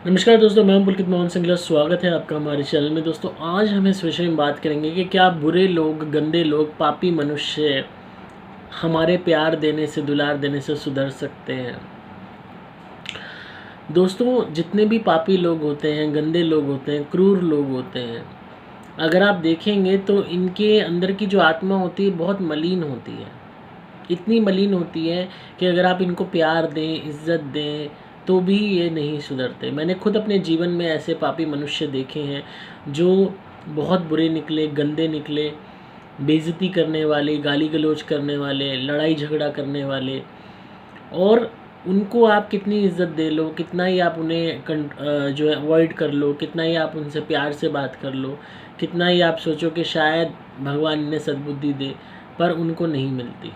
नमस्कार दोस्तों, मैं हूं पुलकित मोहन सिंगला। स्वागत है आपका हमारे चैनल में। दोस्तों, आज हम इस विषय में बात करेंगे कि क्या बुरे लोग, गंदे लोग, पापी मनुष्य हमारे प्यार देने से, दुलार देने से सुधर सकते हैं। दोस्तों, जितने भी पापी लोग होते हैं, गंदे लोग होते हैं, क्रूर लोग होते हैं, अगर आप देखेंगे तो इनके अंदर की जो आत्मा होती है बहुत मलिन होती है। इतनी मलिन होती है कि अगर आप इनको प्यार दें, इज़्ज़त दें, तो भी ये नहीं सुधरते। मैंने खुद अपने जीवन में ऐसे पापी मनुष्य देखे हैं जो बहुत बुरे निकले, गंदे निकले, बेइज़्ज़ती करने वाले, गाली गलौज करने वाले, लड़ाई झगड़ा करने वाले। और उनको आप कितनी इज़्ज़त दे लो, कितना ही आप उन्हें जो है अवॉइड कर लो, कितना ही आप उनसे प्यार से बात कर लो, कितना ही आप सोचो कि शायद भगवान इन्हें सद्बुद्धि दे, पर उनको नहीं मिलती।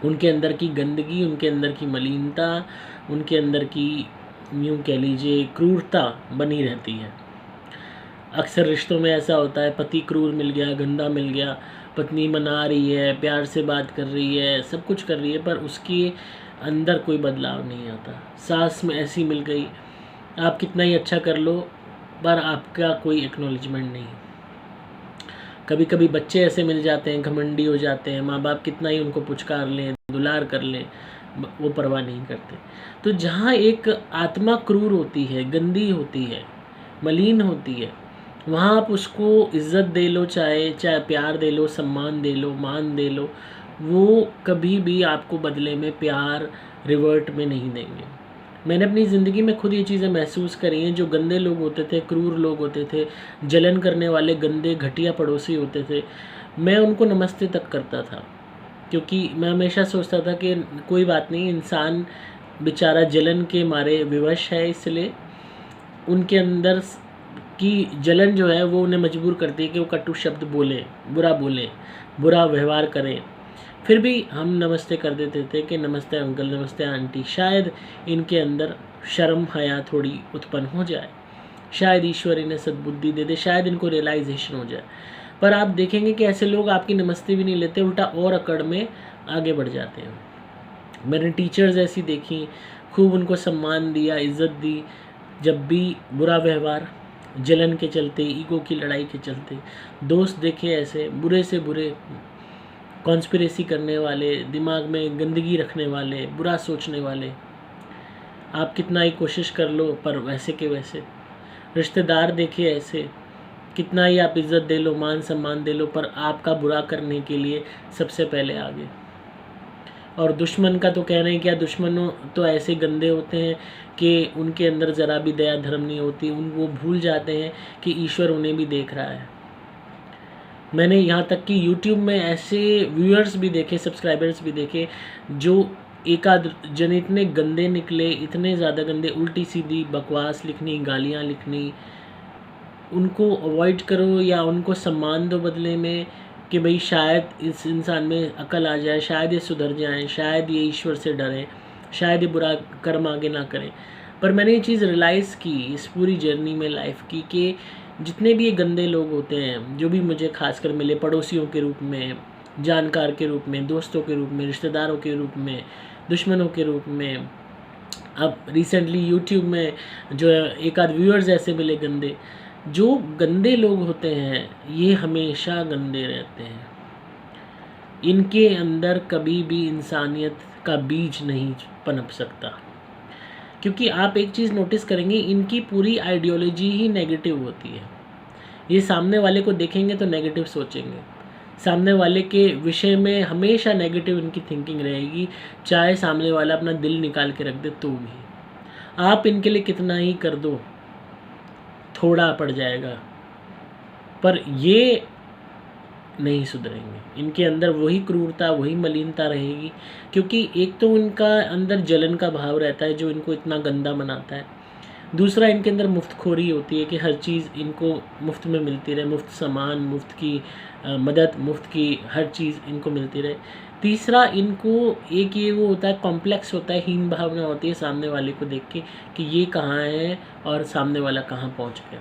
उनके अंदर की गंदगी, उनके अंदर की मलिनता, उनके अंदर की यूँ कह लीजिए क्रूरता बनी रहती है। अक्सर रिश्तों में ऐसा होता है, पति क्रूर मिल गया, गंदा मिल गया, पत्नी मना रही है, प्यार से बात कर रही है, सब कुछ कर रही है, पर उसके अंदर कोई बदलाव नहीं आता। सास में ऐसी मिल गई, आप कितना ही अच्छा कर लो, पर आपका कोई एक्नॉलेजमेंट नहीं। कभी कभी बच्चे ऐसे मिल जाते हैं, घमंडी हो जाते हैं, माँ बाप कितना ही उनको पुचकार लें, दुलार कर लें, वो परवाह नहीं करते। तो जहाँ एक आत्मा क्रूर होती है, गंदी होती है, मलिन होती है, वहाँ आप उसको इज़्ज़त दे लो, चाहे चाहे प्यार दे लो, सम्मान दे लो, मान दे लो, वो कभी भी आपको बदले में प्यार रिवर्ट में नहीं देंगे। मैंने अपनी ज़िंदगी में खुद ये चीज़ें महसूस करी हैं। जो गंदे लोग होते थे, क्रूर लोग होते थे, जलन करने वाले गंदे घटिया पड़ोसी होते थे, मैं उनको नमस्ते तक करता था, क्योंकि मैं हमेशा सोचता था कि कोई बात नहीं, इंसान बेचारा जलन के मारे विवश है, इसलिए उनके अंदर की जलन जो है वो उन्हें मजबूर करती है कि वो कटु शब्द बोलें, बुरा व्यवहार करें। फिर भी हम नमस्ते कर देते थे कि नमस्ते अंकल, नमस्ते आंटी। शायद इनके अंदर शर्म हया थोड़ी उत्पन्न हो जाए, शायद ईश्वर इन्हें सद्बुद्धि दे दे, शायद इनको रियलाइजेशन हो जाए। पर आप देखेंगे कि ऐसे लोग आपकी नमस्ते भी नहीं लेते, उल्टा और अकड़ में आगे बढ़ जाते हैं। मैंने टीचर्स ऐसी देखी, खूब उनको सम्मान दिया, इज़्ज़त दी, जब भी बुरा व्यवहार, जलन के चलते, ईगो की लड़ाई के चलते। दोस्त देखे ऐसे बुरे से बुरे, कॉन्स्पिरेसी करने वाले, दिमाग में गंदगी रखने वाले, बुरा सोचने वाले। आप कितना ही कोशिश कर लो, पर वैसे के वैसे। रिश्तेदार देखे ऐसे, कितना ही आप इज़्ज़त दे लो, मान सम्मान दे लो, पर आपका बुरा करने के लिए सबसे पहले आगे। और दुश्मन का तो कहना ही क्या, दुश्मनों तो ऐसे गंदे होते हैं कि उनके अंदर ज़रा भी दया धर्म नहीं होती। वो भूल जाते हैं कि ईश्वर उन्हें भी देख रहा है। मैंने यहाँ तक कि यूट्यूब में ऐसे व्यूअर्स भी देखे, सब्सक्राइबर्स भी देखे, जो एकाध जन इतने गंदे निकले, इतने ज़्यादा गंदे, उल्टी सीधी बकवास लिखनी, गालियाँ लिखनी। उनको अवॉइड करो या उनको सम्मान दो बदले में कि भाई शायद इस इंसान में अकल आ जाए, शायद ये सुधर जाएँ, शायद ये ईश्वर से डरें, शायद ये बुरा कर्म आगे ना करें। पर मैंने ये चीज़ रियलाइज़ की इस पूरी जर्नी में लाइफ की कि जितने भी ये गंदे लोग होते हैं, जो भी मुझे खासकर मिले, पड़ोसियों के रूप में, जानकार के रूप में, दोस्तों के रूप में, रिश्तेदारों के रूप में, दुश्मनों के रूप में, अब रिसेंटली यूट्यूब में जो है एक आध व्यूअर्स ऐसे मिले गंदे। जो गंदे लोग होते हैं ये हमेशा गंदे रहते हैं। इनके अंदर कभी भी इंसानियत का बीज नहीं पनप सकता, क्योंकि आप एक चीज़ नोटिस करेंगे, इनकी पूरी आइडियोलॉजी ही नेगेटिव होती है। ये सामने वाले को देखेंगे तो नेगेटिव सोचेंगे, सामने वाले के विषय में हमेशा नेगेटिव इनकी थिंकिंग रहेगी, चाहे सामने वाला अपना दिल निकाल के रख दे तो भी। आप इनके लिए कितना ही कर दो, थोड़ा पड़ जाएगा, पर ये नहीं सुधरेंगे। इनके अंदर वही क्रूरता, वही मलिनता रहेगी, क्योंकि एक तो इनका अंदर जलन का भाव रहता है जो इनको इतना गंदा बनाता है। दूसरा, इनके अंदर मुफ्तखोरी होती है कि हर चीज़ इनको मुफ्त में मिलती रहे, मुफ्त सामान, मुफ्त की मदद, मुफ्त की हर चीज़ इनको मिलती रहे। तीसरा, इनको एक ये वो होता है, कॉम्प्लेक्स होता है, हीन भावना होती है सामने वाले को देख के कि ये कहाँ है और सामने वाला कहाँ पहुँच गया।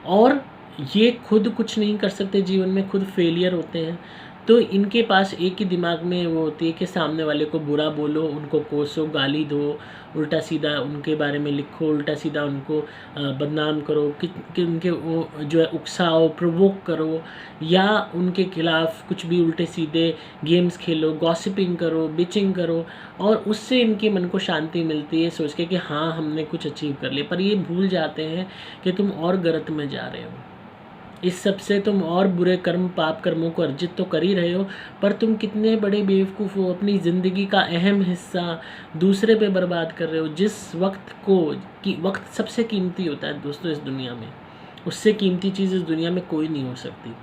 और ये खुद कुछ नहीं कर सकते जीवन में, खुद फेलियर होते हैं, तो इनके पास एक ही दिमाग में वो होती है कि सामने वाले को बुरा बोलो, उनको कोसो, गाली दो, उल्टा सीधा उनके बारे में लिखो, उल्टा सीधा उनको बदनाम करो, कि उनके वो जो है उकसाओ, प्रोवोक करो, या उनके खिलाफ कुछ भी उल्टे सीधे गेम्स खेलो, गॉसिपिंग करो, बिचिंग करो, और उससे इनके मन को शांति मिलती है सोच के कि हाँ हमने कुछ अचीव कर लिया। पर ये भूल जाते हैं कि तुम और गलत में जा रहे हो। इस सब से तुम और बुरे कर्म, पाप कर्मों को अर्जित तो कर ही रहे हो, पर तुम कितने बड़े बेवकूफ़ हो, अपनी ज़िंदगी का अहम हिस्सा दूसरे पे बर्बाद कर रहे हो। जिस वक्त वक्त सबसे कीमती होता है दोस्तों इस दुनिया में, उससे कीमती चीज़ इस दुनिया में कोई नहीं हो सकती।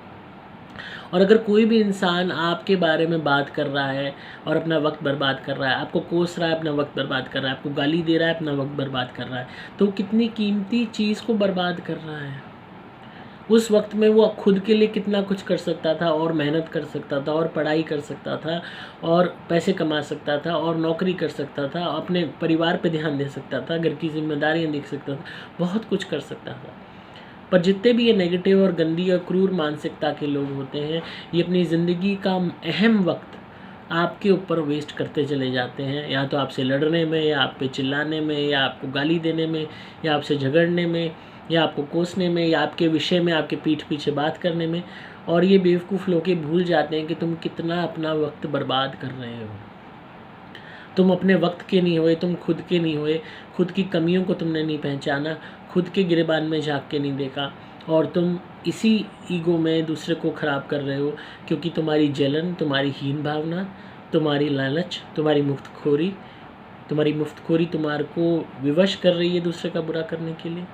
और अगर कोई भी इंसान आपके बारे में बात कर रहा है और अपना वक्त बर्बाद कर रहा है, आपको कोस रहा है, अपना वक्त बर्बाद कर रहा है, आपको गाली दे रहा है, अपना वक्त बर्बाद कर रहा है, तो कितनी कीमती चीज़ को बर्बाद कर रहा है। उस वक्त में वो खुद के लिए कितना कुछ कर सकता था, और मेहनत कर सकता था, और पढ़ाई कर सकता था, और पैसे कमा सकता था, और नौकरी कर सकता था, अपने परिवार पे ध्यान दे सकता था, घर की जिम्मेदारियां देख सकता था, बहुत कुछ कर सकता था। पर जितने भी ये नेगेटिव और गंदी और क्रूर मानसिकता के लोग होते हैं, ये अपनी ज़िंदगी का अहम वक्त आपके ऊपर वेस्ट करते चले जाते हैं, या तो आपसे लड़ने में, या आप पे चिल्लाने में, या आपको गाली देने में, या आपसे झगड़ने में, या आपको कोसने में, या आपके विषय में आपके पीठ पीछे बात करने में। और ये बेवकूफ़ लोग भूल जाते हैं कि तुम कितना अपना वक्त बर्बाद कर रहे हो। तुम अपने वक्त के नहीं हुए, तुम खुद के नहीं हुए, खुद की कमियों को तुमने नहीं पहचाना, खुद के गिरेबान में झाँक के नहीं देखा, और तुम इसी ईगो में दूसरे को ख़राब कर रहे हो, क्योंकि तुम्हारी जलन, तुम्हारी हीन भावना, तुम्हारी लालच, तुम्हारी मुफ्तखोरी तुम्हारे को विवश कर रही है दूसरे का बुरा करने के लिए।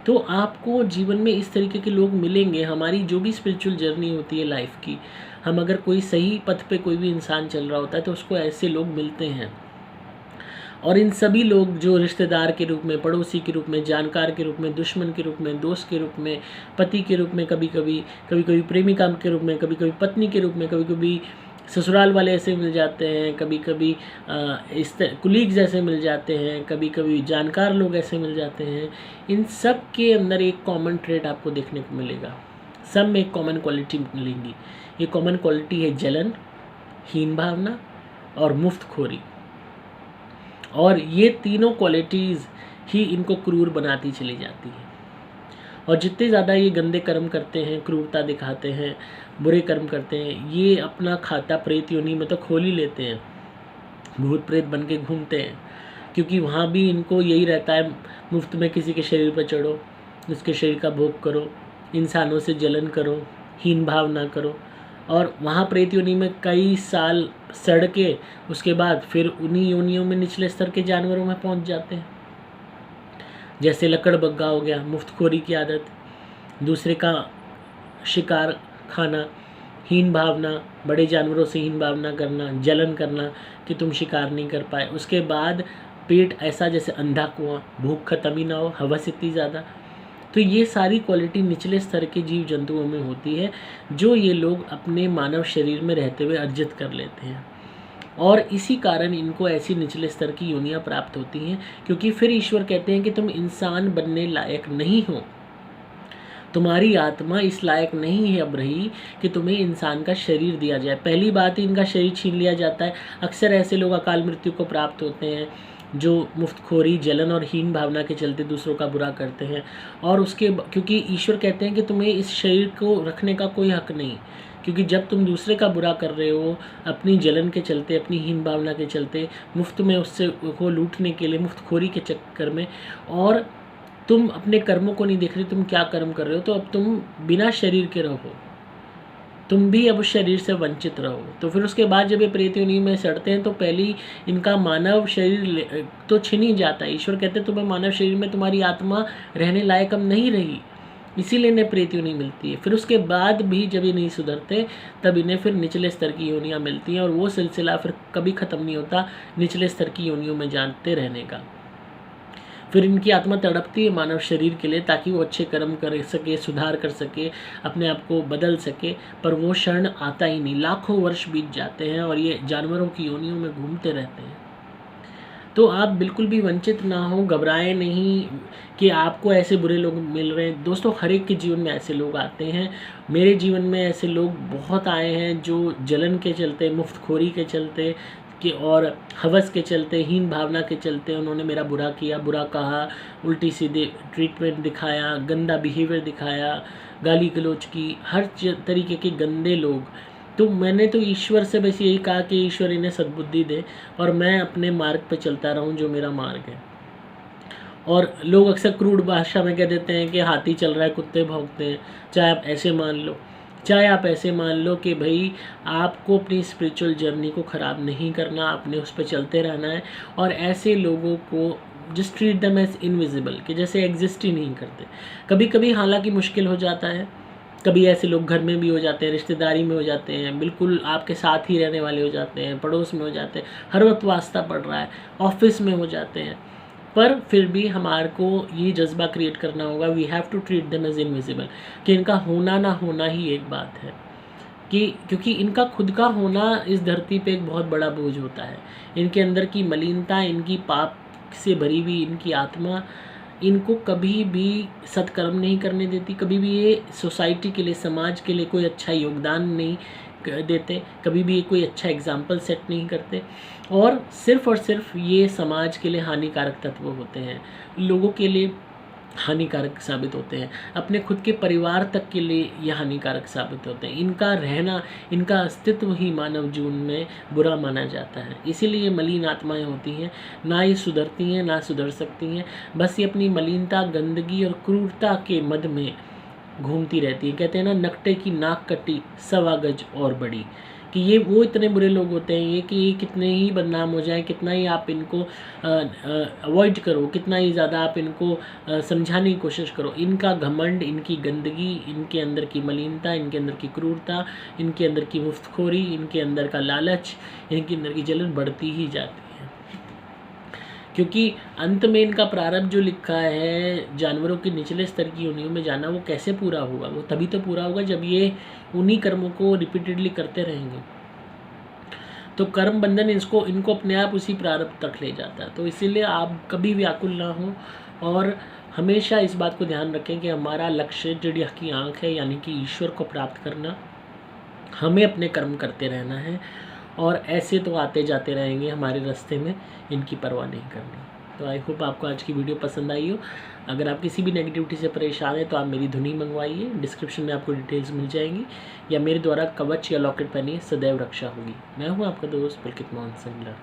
तो आपको जीवन में इस तरीके के लोग मिलेंगे। हमारी जो भी स्पिरिचुअल जर्नी होती है लाइफ की, हम अगर कोई सही पथ पे कोई भी इंसान चल रहा होता है तो उसको ऐसे लोग मिलते हैं। और इन सभी लोग जो रिश्तेदार के रूप में, पड़ोसी के रूप में, जानकार के रूप में, दुश्मन के रूप में, दोस्त के रूप में, पति के रूप में, कभी कभी प्रेमिका के रूप में, कभी कभी पत्नी के रूप में, कभी कभी ससुराल वाले ऐसे मिल जाते हैं, कभी कभी कुलीग्स ऐसे मिल जाते हैं, कभी कभी जानकार लोग ऐसे मिल जाते हैं। इन सब के अंदर एक कॉमन ट्रेड आपको देखने को मिलेगा, सब में एक कॉमन क्वालिटी मिलेंगी। ये कॉमन क्वालिटी है जलन, हीन भावना और मुफ्तखोरी। और ये तीनों क्वालिटीज़ ही इनको क्रूर बनाती चली जाती है। और जितने ज़्यादा ये गंदे कर्म करते हैं, क्रूरता दिखाते हैं, बुरे कर्म करते हैं, ये अपना खाता प्रेत योनि में तो खोल ही लेते हैं, भूत प्रेत बन के घूमते हैं, क्योंकि वहाँ भी इनको यही रहता है, मुफ्त में किसी के शरीर पर चढ़ो, उसके शरीर का भोग करो, इंसानों से जलन करो, हीन भाव ना करो, और वहाँ प्रेत योनि में कई साल सड़ के उसके बाद फिर उन्हीं योनियों में निचले स्तर के जानवरों में पहुँच जाते हैं। जैसे लकड़बग्गा हो गया, मुफ्तखोरी की आदत, दूसरे का शिकार खाना, हीन भावना, बड़े जानवरों से हीन भावना करना, जलन करना कि तुम शिकार नहीं कर पाए, उसके बाद पेट ऐसा जैसे अंधा कुआं, भूख खत्म ही ना हो, हवस इतनी ज़्यादा। तो ये सारी क्वालिटी निचले स्तर के जीव जंतुओं में होती है, जो ये लोग अपने मानव शरीर में रहते हुए अर्जित कर लेते हैं। और इसी कारण इनको ऐसी निचले स्तर की योनियाँ प्राप्त होती हैं, क्योंकि फिर ईश्वर कहते हैं कि तुम इंसान बनने लायक नहीं हो, तुम्हारी आत्मा इस लायक नहीं है अब रही कि तुम्हें इंसान का शरीर दिया जाए। पहली बात ही इनका शरीर छीन लिया जाता है। अक्सर ऐसे लोग अकाल मृत्यु को प्राप्त होते हैं जो मुफ्तखोरी, जलन और हीन भावना के चलते दूसरों का बुरा करते हैं। और उसके क्योंकि ईश्वर कहते हैं कि तुम्हें इस शरीर को रखने का कोई हक नहीं, क्योंकि जब तुम दूसरे का बुरा कर रहे हो अपनी जलन के चलते, अपनी हीन भावना के चलते, मुफ्त में उससे को लूटने के लिए, मुफ्तखोरी के चक्कर में, और तुम अपने कर्मों को नहीं देख रहे तुम क्या कर्म कर रहे हो, तो अब तुम बिना शरीर के रहो, तुम भी अब शरीर से वंचित रहो। तो फिर उसके बाद जब ये प्रेत योनि में सड़ते हैं तो पहली इनका मानव शरीर तो छिन ही जाता है। ईश्वर कहते हैं तुम्हें मानव शरीर में तुम्हारी आत्मा रहने लायक अब नहीं रही, इसीलिए इन्हें प्रेत योनि मिलती है। फिर उसके बाद भी जब ये नहीं सुधरते तब इन्हें फिर निचले स्तर की योनियाँ मिलती हैं, और वो सिलसिला फिर कभी ख़त्म नहीं होता निचले स्तर की योनियों में जानते रहने का। फिर इनकी आत्मा तड़पती है मानव शरीर के लिए, ताकि वो अच्छे कर्म कर सके, सुधार कर सके, अपने आप को बदल सके, पर वो क्षण आता ही नहीं। लाखों वर्ष बीत जाते हैं और ये जानवरों की योनियों में घूमते रहते हैं। तो आप बिल्कुल भी वंचित ना हो, घबराएं नहीं कि आपको ऐसे बुरे लोग मिल रहे हैं। दोस्तों, हर एक के जीवन में ऐसे लोग आते हैं। मेरे जीवन में ऐसे लोग बहुत आए हैं जो जलन के चलते, मुफ्तखोरी के चलते कि और हवस के चलते, हीन भावना के चलते उन्होंने मेरा बुरा किया, बुरा कहा, उल्टी सीधे ट्रीटमेंट दिखाया, गंदा बिहेवियर दिखाया, गाली गलौज की, हर तरीके के गंदे लोग। तो मैंने तो ईश्वर से बस यही कहा कि ईश्वर इन्हें सद्बुद्धि दे और मैं अपने मार्ग पे चलता रहूं जो मेरा मार्ग है। और लोग अक्सर क्रूड भाषा में कह देते हैं कि हाथी चल रहा है कुत्ते भौंकते हैं। चाहे आप ऐसे मान लो कि भाई आपको अपनी स्पिरिचुअल जर्नी को ख़राब नहीं करना, आपने उस पर चलते रहना है। और ऐसे लोगों को just treat them as invisible, कि जैसे एग्जिस्ट ही नहीं करते। कभी कभी हालांकि मुश्किल हो जाता है, कभी ऐसे लोग घर में भी हो जाते हैं, रिश्तेदारी में हो जाते हैं, बिल्कुल आपके साथ ही रहने वाले हो जाते हैं, पड़ोस में हो जाते हैं, हर वक्त वास्ता पड़ रहा है, ऑफिस में हो जाते हैं। पर फिर भी हमारे को ये जज्बा क्रिएट करना होगा, we have to treat them as invisible, कि इनका होना ना होना ही एक बात है। कि क्योंकि इनका खुद का होना इस धरती पे एक बहुत बड़ा बोझ होता है। इनके अंदर की मलिनता, इनकी पाप से भरी हुई इनकी आत्मा इनको कभी भी सत्कर्म नहीं करने देती, कभी भी ये सोसाइटी के लिए, समाज के लिए कोई अच्छा योगदान नहीं देते, कभी भी ये कोई अच्छा एग्जाम्पल सेट नहीं करते, और सिर्फ ये समाज के लिए हानिकारक तत्व होते हैं, लोगों के लिए हानिकारक साबित होते हैं, अपने खुद के परिवार तक के लिए ये हानिकारक साबित होते हैं। इनका रहना, इनका अस्तित्व ही मानव जीवन में बुरा माना जाता है। इसीलिए मलिन आत्माएं होती हैं, ना ये सुधरती हैं ना सुधर सकती हैं, बस ये अपनी मलिनता, गंदगी और क्रूरता के मद में घूमती रहती है। कहते हैं ना, नकटे की नाक कटी 1.25 गज और बड़ी, कि ये वो इतने बुरे लोग होते हैं ये कि ये कितने ही बदनाम हो जाएं, कितना ही आप इनको अवॉइड करो, कितना ही ज़्यादा आप इनको समझाने की कोशिश करो, इनका घमंड, इनकी गंदगी, इनके अंदर की मलिनता, इनके अंदर की क्रूरता, इनके अंदर की मुफ्तखोरी, इनके अंदर का लालच, इनके अंदर की जलन बढ़ती ही जाती है। क्योंकि अंत में इनका प्रारब्ध जो लिखा है, जानवरों के निचले स्तर की योनियों में जाना, वो कैसे पूरा होगा? वो तभी तो पूरा होगा जब ये उन्हीं कर्मों को रिपीटेडली करते रहेंगे। तो कर्म बंधन इनको अपने आप उसी प्रारब्ध तक ले जाता है। तो इसीलिए आप कभी व्याकुल ना हो और हमेशा इस बात को ध्यान रखें कि हमारा लक्ष्य चिड़िया की आँख है, यानी कि ईश्वर को प्राप्त करना। हमें अपने कर्म करते रहना है और ऐसे तो आते जाते रहेंगे हमारे रास्ते में, इनकी परवाह नहीं करनी। तो आई होप आपको आज की वीडियो पसंद आई हो। अगर आप किसी भी नेगेटिविटी से परेशान हैं तो आप मेरी धुनी मंगवाइए, डिस्क्रिप्शन में आपको डिटेल्स मिल जाएंगी, या मेरे द्वारा कवच या लॉकेट पहनिए, सदैव रक्षा होगी। मैं हूँ आपका दोस्त पुलकित मोहन सिंगला।